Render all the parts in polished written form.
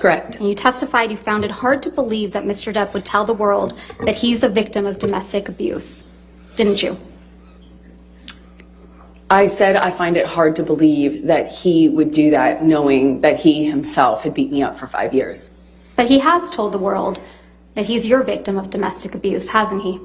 correct. And you testified you found it hard to believe that Mr. Depp would tell the world that he's a victim of domestic abuse, didn't you? I said I find it hard to believe that he would do that knowing that he himself had beat me up for 5 years. But he has told the world that he's your victim of domestic abuse, hasn't he?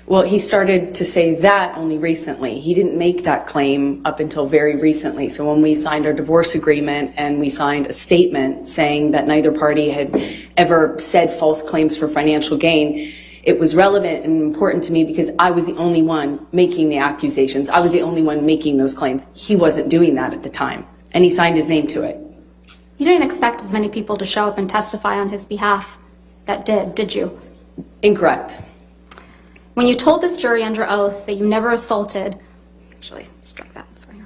Well, he started to say that only recently. He didn't make that claim up until very recently. So when we signed our divorce agreement and we signed a statement saying that neither party had ever said false claims for financial gain, it was relevant and important to me because I was the only one making the accusations. I was the only one making those claims. He wasn't doing that at the time, and he signed his name to it. You didn't expect as many people to show up and testify on his behalf that did you? Incorrect. When you told this jury under oath that you never assaulted, actually, strike that, sorry.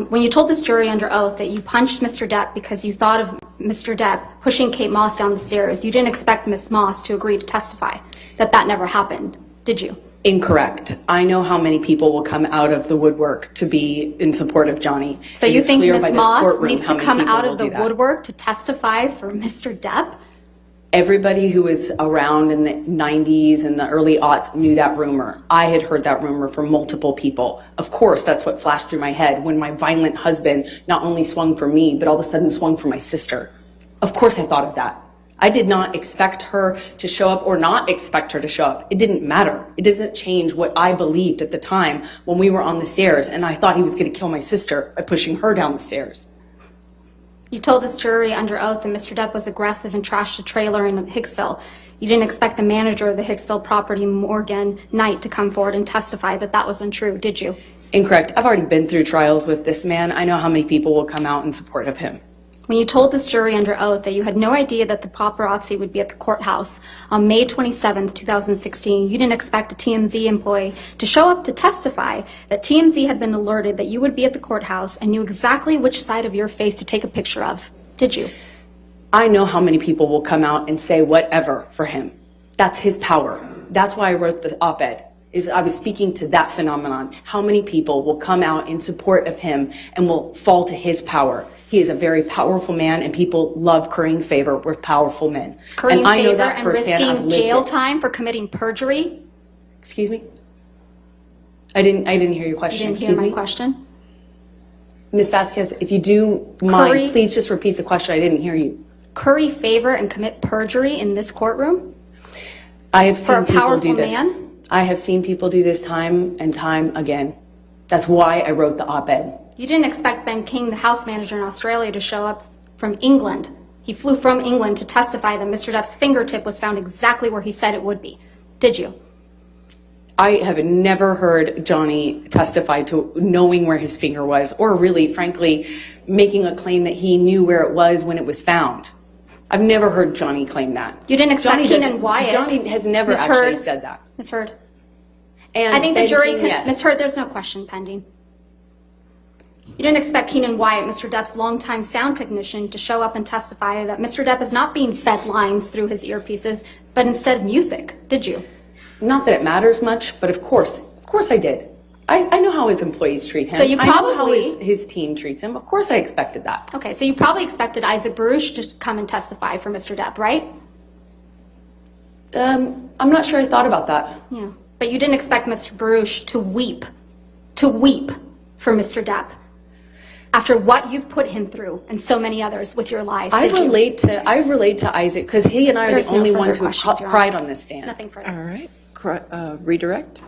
When you told this jury under oath that you punched Mr. Depp because you thought of Mr. Depp pushing Kate Moss down the stairs, you didn't expect Ms. Moss to agree to testify that never happened, did you? Incorrect. I know how many people will come out of the woodwork to be in support of Johnny. So you think Ms. Moss needs to come out of the woodwork to testify for Mr. Depp? Everybody who was around in the 90s and the early aughts knew that rumor. I had heard that rumor from multiple people. Of course, that's what flashed through my head when my violent husband not only swung for me, but all of a sudden swung for my sister. Of course I thought of that. I did not expect her to show up or not expect her to show up. It didn't matter. It doesn't change what I believed at the time when we were on the stairs and I thought he was going to kill my sister by pushing her down the stairs. You told this jury under oath that Mr. Depp was aggressive and trashed a trailer in Hicksville. You didn't expect the manager of the Hicksville property, Morgan Knight, to come forward and testify that was untrue, did you? Incorrect. I've already been through trials with this man. I know how many people will come out in support of him. When you told this jury under oath that you had no idea that the paparazzi would be at the courthouse on May 27th, 2016, you didn't expect a TMZ employee to show up to testify that TMZ had been alerted that you would be at the courthouse and knew exactly which side of your face to take a picture of, did you? I know how many people will come out and say whatever for him. That's his power. That's why I wrote the op-ed. I was speaking to that phenomenon. How many people will come out in support of him and will fall to his power? He is a very powerful man, and people love currying favor with powerful men. Currying favor and risking jail time for committing perjury? Excuse me? I didn't hear your question. You didn't hear my question? Ms. Vasquez, if you do mind, please just repeat the question. I didn't hear you. Curry favor and commit perjury in this courtroom? I have seen people do this. Man? I have seen people do this time and time again. That's why I wrote the op-ed. You didn't expect Ben King, the house manager in Australia, to show up from England. He flew from England to testify that Mr. Depp's fingertip was found exactly where he said it would be. Did you? I have never heard Johnny testify to knowing where his finger was, or really, frankly, making a claim that he knew where it was when it was found. I've never heard Johnny claim that. You didn't expect Keenan Wyatt. Johnny has never actually said that. Ms. Heard. And I think the jury can, yes. Ms. Heard, there's no question pending. You didn't expect Keenan Wyatt, Mr. Depp's longtime sound technician, to show up and testify that Mr. Depp is not being fed lines through his earpieces, but instead music, did you? Not that it matters much, but of course I did. I know how his employees treat him. So you probably, I know how his team treats him. Of course I expected that. Okay, so you probably expected Isaac Baruch to come and testify for Mr. Depp, right? I'm not sure I thought about that. Yeah, but you didn't expect Mr. Baruch to weep for Mr. Depp after what you've put him through and so many others with your lies. I relate to Isaac because he and I are the only ones who have cried on this stand. Nothing further. All right. Redirect.